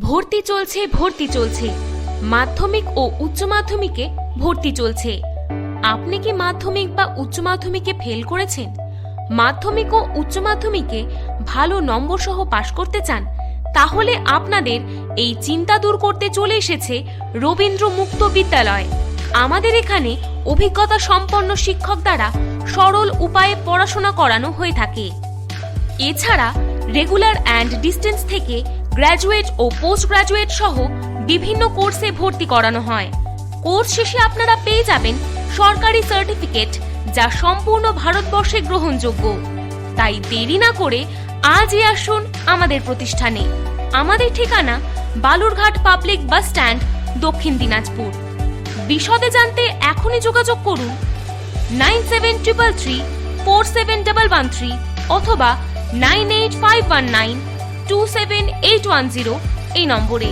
ভর্তি চলছে মাধ্যমিক ও উচ্চ মাধ্যমিকে ভর্তি চলছে। আপনি কি মাধ্যমিক বা উচ্চ মাধ্যমিকে ফেল করেছেন? মাধ্যমিক ও উচ্চ মাধ্যমিকে ভালো নম্বর সহ পাশ করতে চান? তাহলে আপনাদের এই চিন্তা দূর করতে চলে এসেছে রবীন্দ্র মুক্ত বিদ্যালয়। আমাদের এখানে অভিজ্ঞতা সম্পন্ন শিক্ষক দ্বারা সরল উপায়ে পড়াশোনা করানো হয়ে থাকে। এছাড়া রেগুলার অ্যান্ড ডিস্টেন্স থেকে গ্র্যাজুয়েট ও পোস্ট গ্র্যাজুয়েট সহ বিভিন্ন কোর্সে ভর্তি করানো হয়। কোর্স শেষে আপনারা পেয়ে যাবেন সরকারি সার্টিফিকেট, যা সম্পূর্ণ ভারতবর্ষে গ্রহণযোগ্য। তাই দেরি না করে আজই আসুন আমাদের প্রতিষ্ঠানে। আমাদের ঠিকানা বালুরঘাট পাবলিক বাস স্ট্যান্ড, দক্ষিণ দিনাজপুর। বিশদে জানতে এখনই যোগাযোগ করুন 9733347113 অথবা 98519278110 এই নম্বরে।